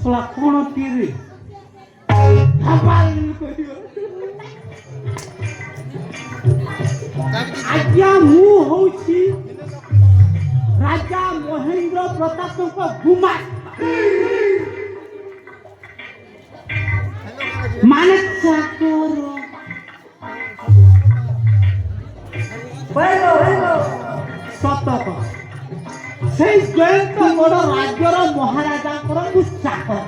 କଣ କିରେ ଆଜ୍ଞା ମୁଁ ହଉଛି ରାଜା ମହେନ୍ଦ୍ର ପ୍ରତାପଙ୍କ ଗୁମା ମାନେ ଚାକର ସତକ ସେଇ ଜୟନ୍ତ ବଡ଼ ରାଜ୍ୟର ମହାରାଜାଙ୍କର ମୁଁ ଚାକର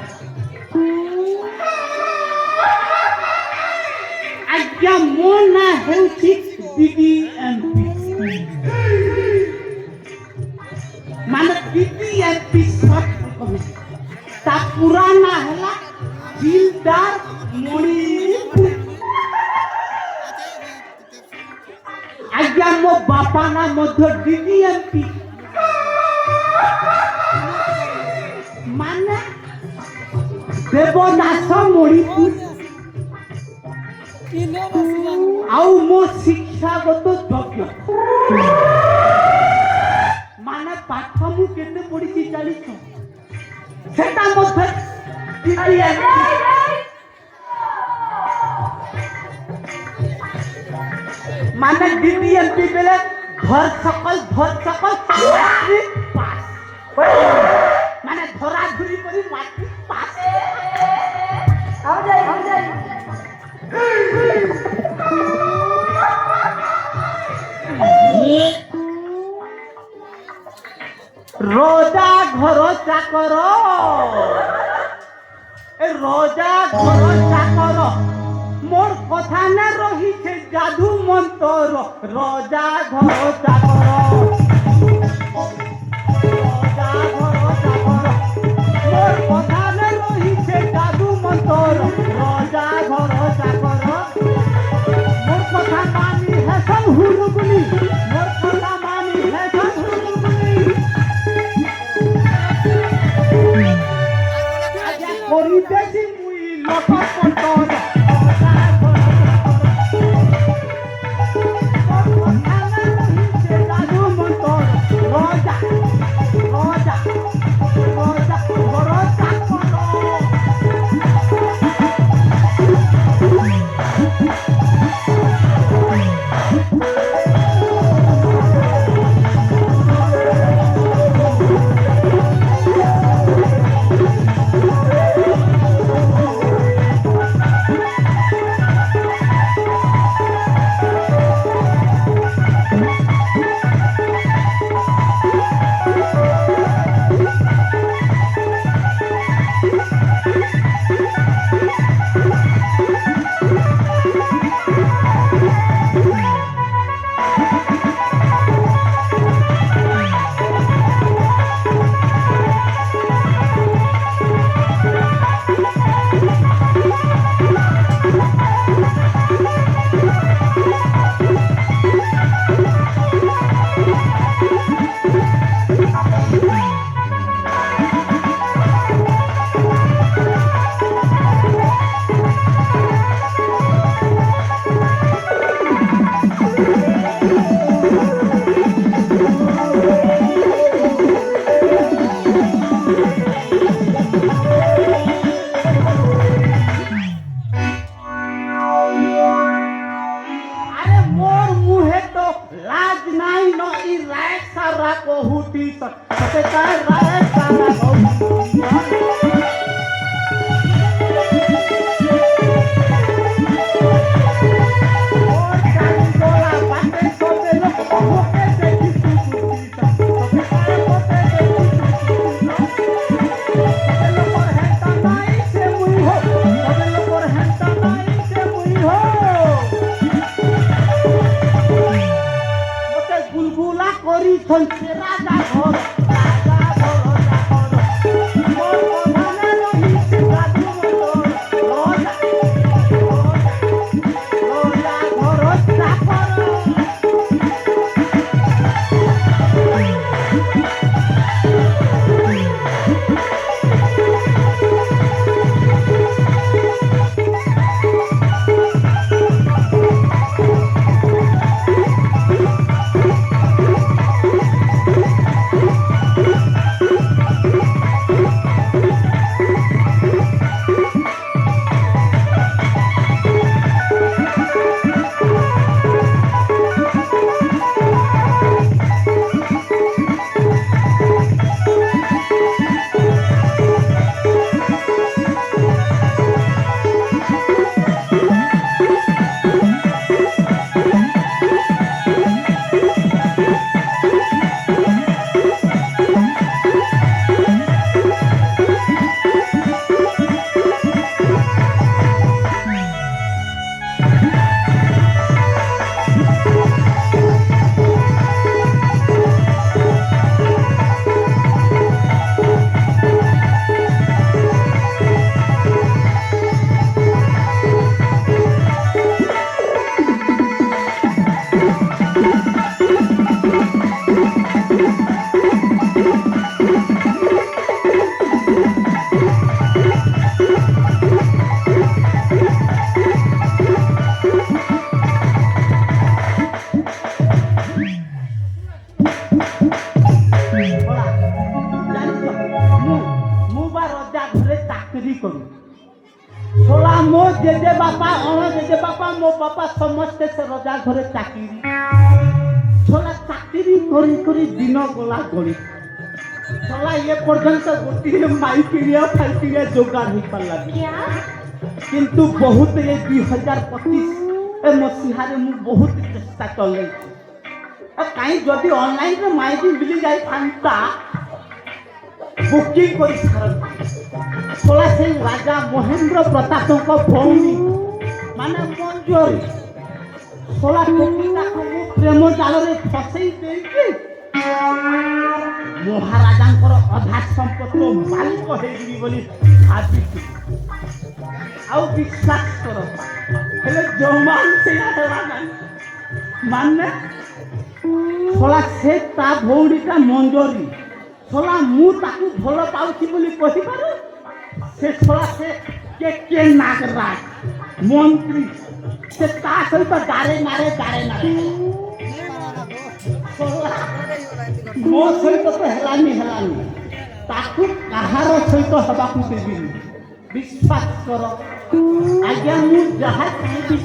ଆଜ୍ଞା ମୋ ନାଁ ହେଉଛି DDMP ମାନେ DDMP ତା ପୁରା ନାଁ ହେଲା ଦିଲଦାର ମଣିପୁର ଆଜ୍ଞା ମୋ ବାପା ନାଁ ମଧ୍ୟ DDMP ମାନେ ଦେବଦାସ ମଣିପୁର ଆଉ ମୋ ଶିକ୍ଷାଗତ ଯୋଗ୍ୟ ମାନେ ପାଠ ମୁଁ କେତେ ପଢିଛି ଜାଣିଛ ସେଟା ମଧ୍ୟ মানে DDMP বেলে ধর সকল মাট্রিক পাস মানে ধরা ধরি করে মাট্রিক পাস রোজা ঘর চাকর রোজা ঘর চাকর মোর কথা না রহিছে জাদু মন্তর রোজা ঘর চাকর রোজা ঘর চাকর মোর কথা না রহিছে জাদু মন্তর রোজা ঘর চাকর মোর কথা মানি হেসন হুলুগুলি মোর কথা মানি হেসন হুলুগুলি আজ করিতেছি মুই লটপটর चाकरी करू छोला मो जेजे बापा अण जेजे बापा मो बापा समस्ते से रजा घरे चाकरी छोला चाकरी करी करी दिन गला गली छोला ये पर्यंत गोटी माइकिरिया फाइकिरिया जोगाड़ हो पाला किंतु बहुत ये 2025 मसीहार मु बहुत चेष्टा चल कहीं जदि ऑनलाइन रे माइक मिली जाई फांता बुकिंग कर छोला से राजा महेंद्र प्रताप को भौणी माने मंजूरी छोला टोकीटा को प्रेम जाल रे फसई देकी महाराजा अधा संपत्ति मालिक होगी बोली भावी आउ विश्वास कर हेले जो मान से माने छोला से ता भौणीटा मंजूरी छोला मु ताकू भल पाउछि बोली कहि पारे से छोला से के नागराज मंत्री से ता सहित गारे नारे मो सहित तो हेलानी ताकू कहार सहित हबाकू देबिनी विश्वास कर आज्ञा मु जहा चाहबी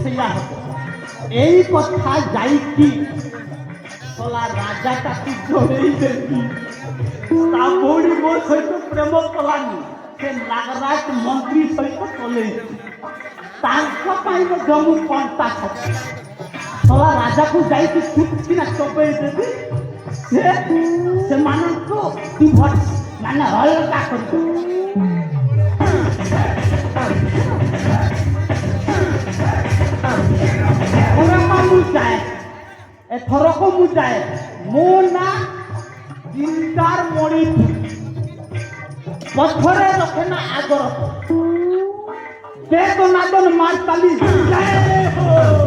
सैया हबो एई कथा जाई की छोला राजा ताकू जोड़ेई देबी ता बोडी मो सहित प्रेम कलानी से नागराज मंत्री सहित चले तांका पाई जमु पंता छोला राजा को जाई की छुट्टी ना चोपे देबी से मानन को डिवोर्स माने हल्का कर एथरक मु जाए मो ना जिंदार मणि पथरे रखे ना आगर बेदनादन मार ताली जय हो